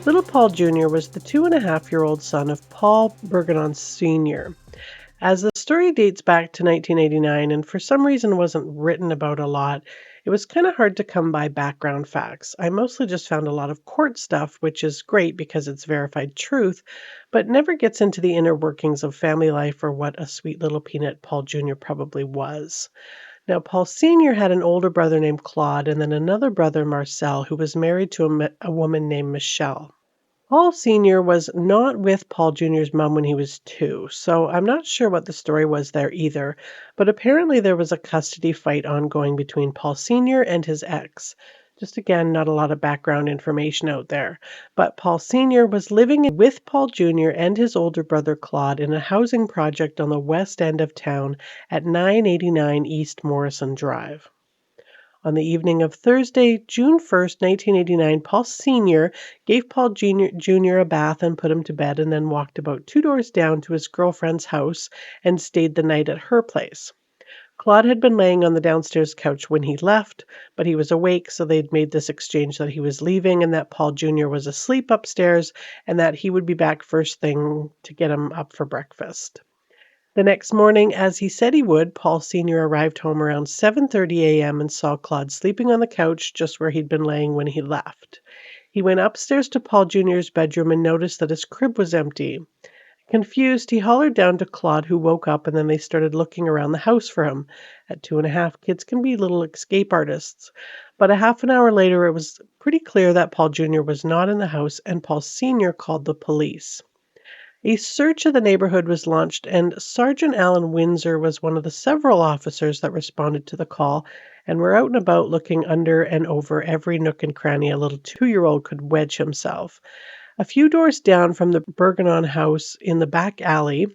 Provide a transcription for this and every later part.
Little Paul Jr. was the 2.5-year-old son of Paul Bourguignon Sr. As the story dates back to 1989 and for some reason wasn't written about a lot, it was kind of hard to come by background facts. I mostly just found a lot of court stuff, which is great because it's verified truth, but never gets into the inner workings of family life or what a sweet little peanut Paul Jr. probably was. Now, Paul Sr. had an older brother named Claude and then another brother, Marcel, who was married to a woman named Michelle. Paul Sr. was not with Paul Jr.'s mom when he was 2, so I'm not sure what the story was there either, but apparently there was a custody fight ongoing between Paul Sr. and his ex. Just again, not a lot of background information out there. But Paul Sr. was living with Paul Jr. and his older brother Claude in a housing project on the west end of town at 989 East Morrison Drive. On the evening of Thursday, June 1st, 1989, Paul Sr. gave Paul Jr. a bath and put him to bed and then walked about 2 doors down to his girlfriend's house and stayed the night at her place. Claude had been laying on the downstairs couch when he left, but he was awake, so they'd made this exchange that he was leaving and that Paul Jr. was asleep upstairs and that he would be back first thing to get him up for breakfast. The next morning, as he said he would, Paul Sr. arrived home around 7:30 a.m. and saw Claude sleeping on the couch just where he'd been laying when he left. He went upstairs to Paul Jr.'s bedroom and noticed that his crib was empty. Confused, he hollered down to Claude, who woke up, and then they started looking around the house for him. At 2.5, kids can be little escape artists. But a half an hour later, it was pretty clear that Paul Jr. was not in the house, and Paul Sr. called the police. A search of the neighborhood was launched, and Sergeant Alan Windsor was one of the several officers that responded to the call and were out and about looking under and over every nook and cranny a little 2-year-old could wedge himself. A few doors down from the Bourguignon house in the back alley,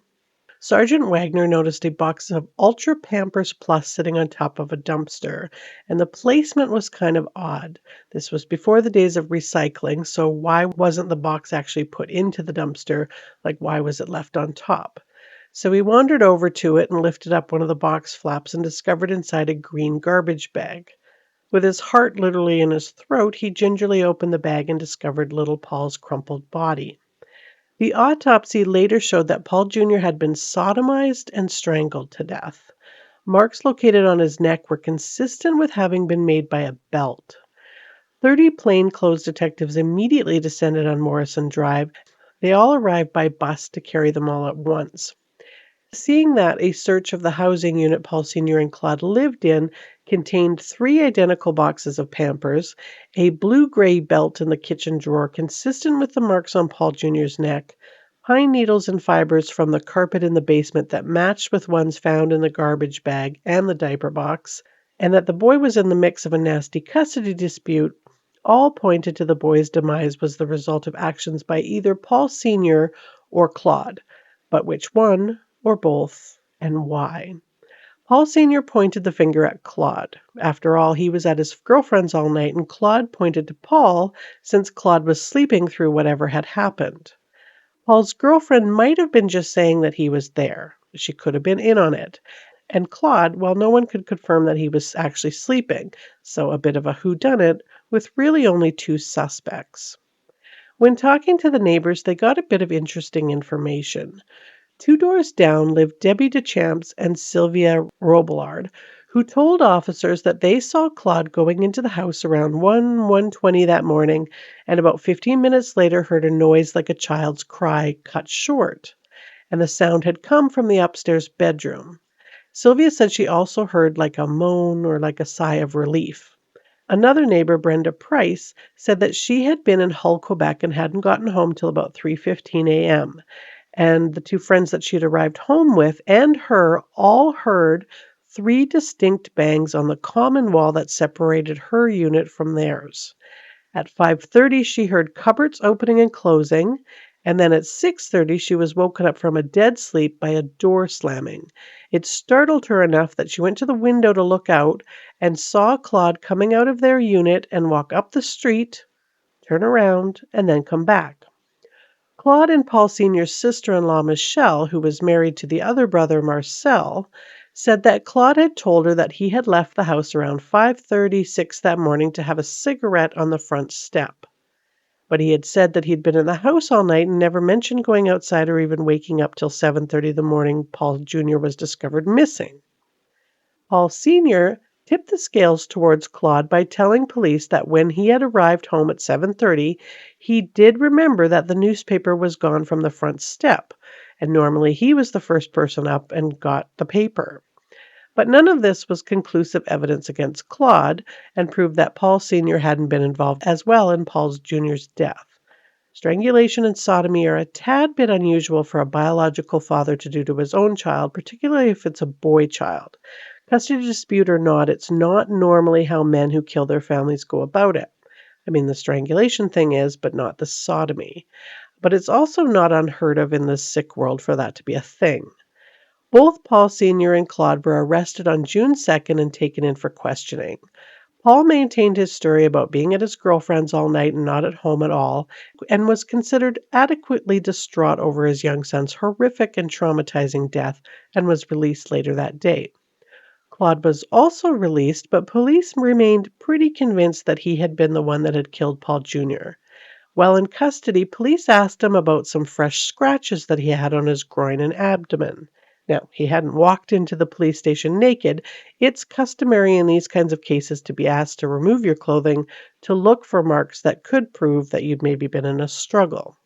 Sergeant Wagner noticed a box of Ultra Pampers Plus sitting on top of a dumpster, and the placement was kind of odd. This was before the days of recycling, so why wasn't the box actually put into the dumpster? Like, why was it left on top? So he wandered over to it and lifted up one of the box flaps and discovered inside a green garbage bag. With his heart literally in his throat, he gingerly opened the bag and discovered little Paul's crumpled body. The autopsy later showed that Paul Jr. had been sodomized and strangled to death. Marks located on his neck were consistent with having been made by a belt. 30 plainclothes detectives immediately descended on Morrison Drive. They all arrived by bus to carry them all at once. Seeing that a search of the housing unit Paul Sr. and Claude lived in contained 3 identical boxes of Pampers, a blue-gray belt in the kitchen drawer consistent with the marks on Paul Jr.'s neck, pine needles and fibers from the carpet in the basement that matched with ones found in the garbage bag and the diaper box, and that the boy was in the mix of a nasty custody dispute, all pointed to the boy's demise was the result of actions by either Paul Sr. or Claude. But which one? Or both, and why? Paul Sr. pointed the finger at Claude. After all, he was at his girlfriend's all night, and Claude pointed to Paul since Claude was sleeping through whatever had happened. Paul's girlfriend might have been just saying that he was there. She could have been in on it. And Claude, well, no one could confirm that he was actually sleeping, so a bit of a whodunit with really only 2 suspects. When talking to the neighbors, they got a bit of interesting information. 2 doors down lived Debbie Deschamps and Sylvia Robillard, who told officers that they saw Claude going into the house around 1:20 that morning, and about 15 minutes later heard a noise like a child's cry cut short, and the sound had come from the upstairs bedroom. Sylvia said she also heard like a moan or like a sigh of relief. Another neighbor, Brenda Price, said that she had been in Hull, Quebec and hadn't gotten home till about 3:15 a.m., and the 2 friends that she'd arrived home with and her all heard 3 distinct bangs on the common wall that separated her unit from theirs. At 5:30, she heard cupboards opening and closing, and then at 6:30, she was woken up from a dead sleep by a door slamming. It startled her enough that she went to the window to look out and saw Claude coming out of their unit and walk up the street, turn around, and then come back. Claude and Paul Sr.'s sister-in-law, Michelle, who was married to the other brother, Marcel, said that Claude had told her that he had left the house around 5:36 that morning to have a cigarette on the front step. but he had said that he'd been in the house all night and never mentioned going outside or even waking up till 7:30 the morning Paul Jr. was discovered missing. Paul Sr. tipped the scales towards Claude by telling police that when he had arrived home at 7:30, he did remember that the newspaper was gone from the front step, and normally he was the first person up and got the paper. But none of this was conclusive evidence against Claude and proved that Paul Sr. hadn't been involved as well in Paul Jr.'s death. Strangulation and sodomy are a tad bit unusual for a biological father to do to his own child, particularly if it's a boy child. Custody dispute or not, it's not normally how men who kill their families go about it. I mean, the strangulation thing is, but not the sodomy. But it's also not unheard of in this sick world for that to be a thing. Both Paul Sr. and Claude were arrested on June 2nd and taken in for questioning. Paul maintained his story about being at his girlfriend's all night and not at home at all, and was considered adequately distraught over his young son's horrific and traumatizing death and was released later that day. Claude was also released, but police remained pretty convinced that he had been the one that had killed Paul Jr. While in custody, police asked him about some fresh scratches that he had on his groin and abdomen. Now, he hadn't walked into the police station naked. It's customary in these kinds of cases to be asked to remove your clothing to look for marks that could prove that you'd maybe been in a struggle.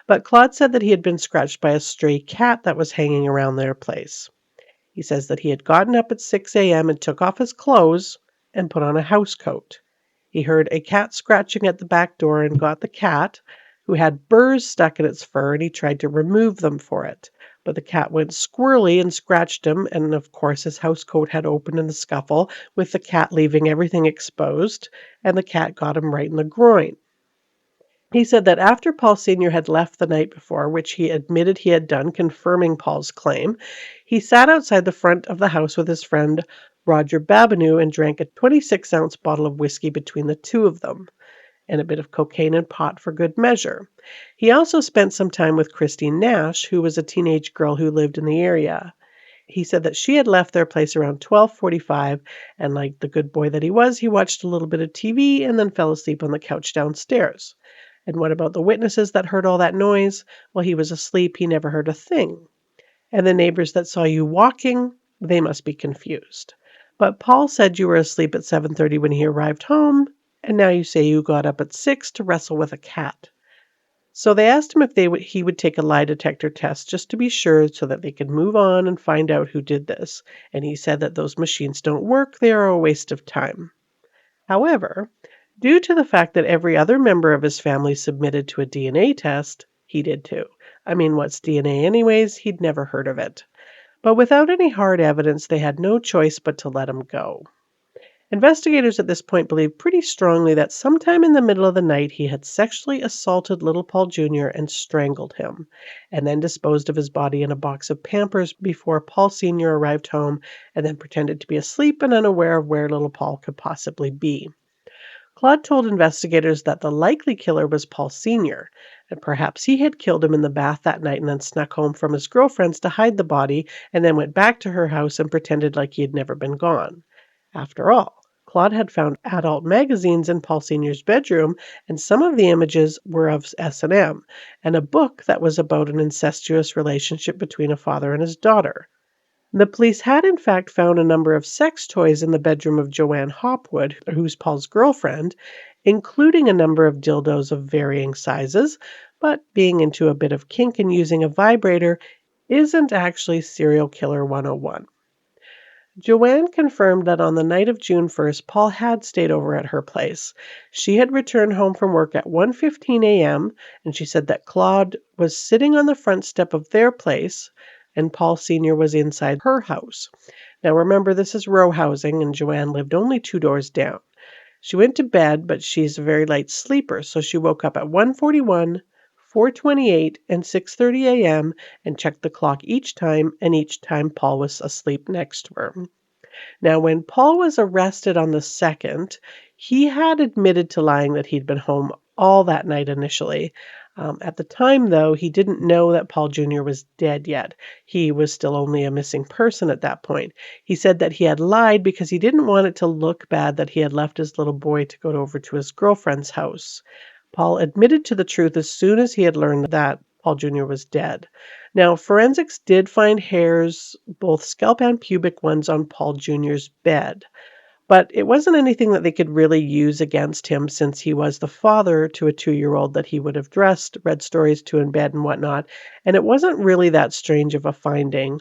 But Claude said that he had been scratched by a stray cat that was hanging around their place. He says that he had gotten up at 6 a.m. and took off his clothes and put on a house coat. He heard a cat scratching at the back door and got the cat, who had burrs stuck in its fur, and he tried to remove them for it. But the cat went squirrely and scratched him, and of course his house coat had opened in the scuffle, with the cat leaving everything exposed, and the cat got him right in the groin. He said that after Paul Sr. had left the night before, which he admitted he had done, confirming Paul's claim, he sat outside the front of the house with his friend Roger Babineau and drank a 26-ounce bottle of whiskey between the two of them, and a bit of cocaine and pot for good measure. He also spent some time with Christine Nash, who was a teenage girl who lived in the area. He said that she had left their place around 12:45, and like the good boy that he was, he watched a little bit of TV and then fell asleep on the couch downstairs. And what about the witnesses that heard all that noise? Well, he was asleep. He never heard a thing. And the neighbors that saw you walking, they must be confused. But Paul said you were asleep at 7:30 when he arrived home, and now you say you got up at 6 to wrestle with a cat. So they asked him if he would take a lie detector test just to be sure so that they could move on and find out who did this. And he said that those machines don't work. They are a waste of time. However, due to the fact that every other member of his family submitted to a DNA test, he did too. I mean, what's DNA anyways? He'd never heard of it. But without any hard evidence, they had no choice but to let him go. Investigators at this point believed pretty strongly that sometime in the middle of the night he had sexually assaulted little Paul Jr. and strangled him, and then disposed of his body in a box of Pampers before Paul Sr. arrived home, and then pretended to be asleep and unaware of where little Paul could possibly be. Claude told investigators that the likely killer was Paul Sr., and perhaps he had killed him in the bath that night and then snuck home from his girlfriend's to hide the body and then went back to her house and pretended like he had never been gone. After all, Claude had found adult magazines in Paul Sr.'s bedroom, and some of the images were of S&M, and a book that was about an incestuous relationship between a father and his daughter. The police had in fact found a number of sex toys in the bedroom of Joanne Hopwood, who's Paul's girlfriend, including a number of dildos of varying sizes, but being into a bit of kink and using a vibrator isn't actually serial killer 101. Joanne confirmed that on the night of June 1st, Paul had stayed over at her place. She had returned home from work at 1:15 a.m., and she said that Claude was sitting on the front step of their place, and Paul Sr. was inside her house. Now remember, this is row housing, and Joanne lived only 2 doors down. She went to bed, but she's a very light sleeper, so she woke up at 1:41, 4:28, and 6:30 a.m. and checked the clock each time, and each time Paul was asleep next to her. Now, when Paul was arrested on the 2nd, he had admitted to lying that he'd been home all that night initially. At the time, though, he didn't know that Paul Jr. was dead yet. He was still only a missing person at that point. He said that he had lied because he didn't want it to look bad that he had left his little boy to go over to his girlfriend's house. Paul admitted to the truth as soon as he had learned that Paul Jr. was dead. Now, forensics did find hairs, both scalp and pubic ones, on Paul Jr.'s bed. But it wasn't anything that they could really use against him since he was the father to a 2-year-old that he would have dressed, read stories to in bed and whatnot. And it wasn't really that strange of a finding,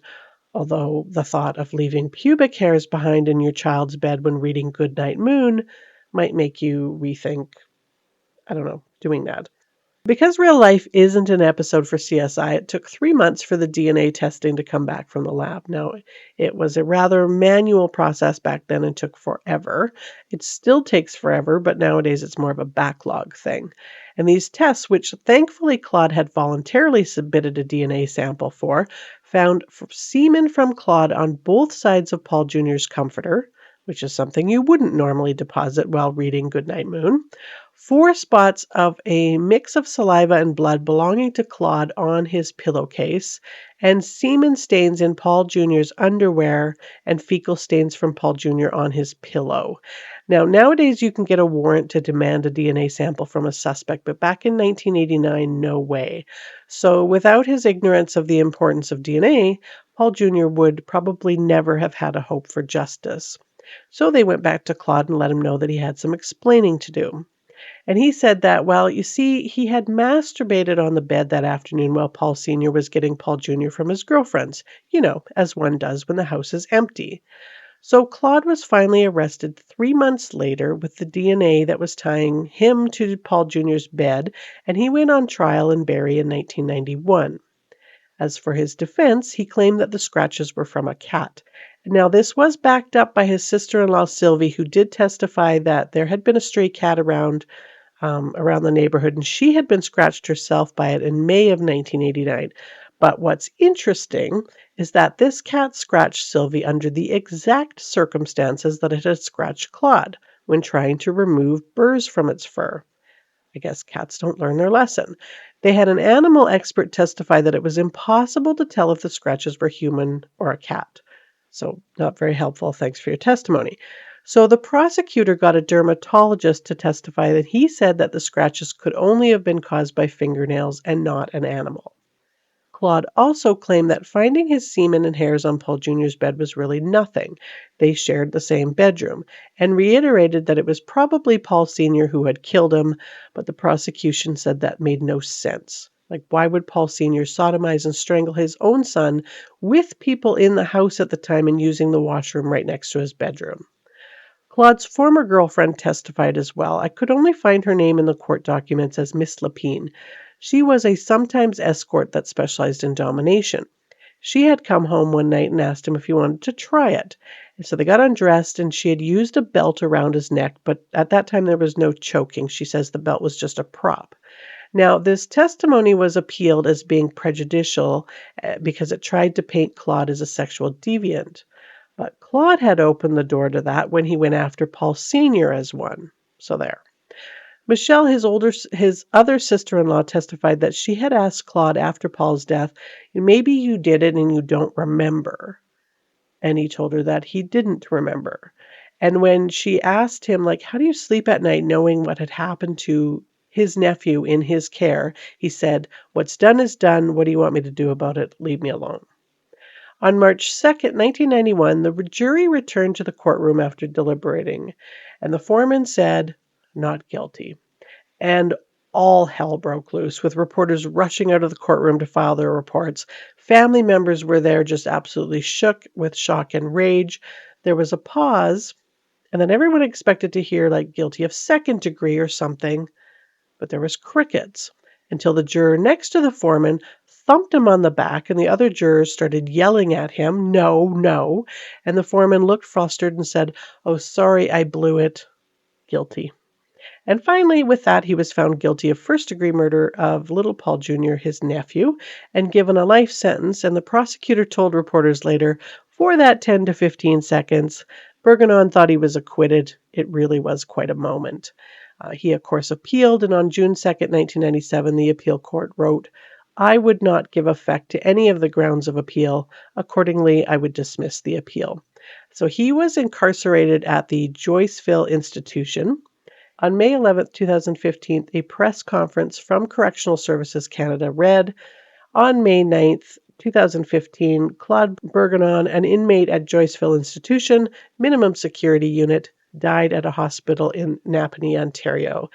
although the thought of leaving pubic hairs behind in your child's bed when reading Goodnight Moon might make you rethink, I don't know, doing that. Because real life isn't an episode for CSI, it took 3 months for the DNA testing to come back from the lab. Now, it was a rather manual process back then and took forever. It still takes forever, but nowadays it's more of a backlog thing. And these tests, which thankfully Claude had voluntarily submitted a DNA sample for, found semen from Claude on both sides of Paul Jr.'s comforter, which is something you wouldn't normally deposit while reading Goodnight Moon. 4 spots of a mix of saliva and blood belonging to Claude on his pillowcase, and semen stains in Paul Jr.'s underwear and fecal stains from Paul Jr. on his pillow. Now, nowadays you can get a warrant to demand a DNA sample from a suspect, but back in 1989, no way. So without his ignorance of the importance of DNA, Paul Jr. would probably never have had a hope for justice. So they went back to Claude and let him know that he had some explaining to do. And he said that, well, you see, he had masturbated on the bed that afternoon while Paul Sr. was getting Paul Jr. from his girlfriends, as one does when the house is empty. So Claude was finally arrested 3 months later with the DNA that was tying him to Paul Jr.'s bed, and he went on trial in Barrie in 1991. As for his defense, he claimed that the scratches were from a cat. Now, this was backed up by his sister-in-law, Sylvie, who did testify that there had been a stray cat around the neighborhood, and she had been scratched herself by it in May of 1989. But what's interesting is that this cat scratched Sylvie under the exact circumstances that it had scratched Claude when trying to remove burrs from its fur. I guess cats don't learn their lesson. They had an animal expert testify that it was impossible to tell if the scratches were human or a cat. So, not very helpful. Thanks for your testimony. So, the prosecutor got a dermatologist to testify that he said that the scratches could only have been caused by fingernails and not an animal. Claude also claimed that finding his semen and hairs on Paul Jr.'s bed was really nothing. They shared the same bedroom, and reiterated that it was probably Paul Sr. who had killed him, but the prosecution said that made no sense. Like, why would Paul Sr. sodomize and strangle his own son with people in the house at the time and using the washroom right next to his bedroom? Claude's former girlfriend testified as well. I could only find her name in the court documents as Miss Lapine. She was a sometimes escort that specialized in domination. She had come home one night and asked him if he wanted to try it. And so they got undressed, and she had used a belt around his neck, but at that time there was no choking. She says the belt was just a prop. Now, this testimony was appealed as being prejudicial because it tried to paint Claude as a sexual deviant. But Claude had opened the door to that when he went after Paul Sr. as one. So there. Michelle, his other sister-in-law, testified that she had asked Claude after Paul's death, maybe you did it and you don't remember. And he told her that he didn't remember. And when she asked him, like, how do you sleep at night knowing what had happened to his nephew in his care, he said, what's done is done. What do you want me to do about it? Leave me alone. On March 2nd, 1991, the jury returned to the courtroom after deliberating, and the foreman said, not guilty. And all hell broke loose, with reporters rushing out of the courtroom to file their reports. Family members were there just absolutely shook with shock and rage. There was a pause, and then everyone expected to hear, like, guilty of second degree or something, but there was crickets until the juror next to the foreman thumped him on the back, and the other jurors started yelling at him, no, no, and the foreman looked flustered and said, oh, sorry, I blew it, guilty. And finally, with that, he was found guilty of first-degree murder of little Paul Jr., his nephew, and given a life sentence, and the prosecutor told reporters later, for that 10 to 15 seconds, Bourguignon thought he was acquitted. It really was quite a moment. He, of course, appealed, and on June 2nd, 1997, the appeal court wrote, I would not give effect to any of the grounds of appeal. Accordingly, I would dismiss the appeal. So he was incarcerated at the Joyceville Institution. On May 11th, 2015, a press conference from Correctional Services Canada read, on May 9th, 2015, Claude Bourguignon, an inmate at Joyceville Institution, Minimum Security Unit, died at a hospital in Napanee, Ontario.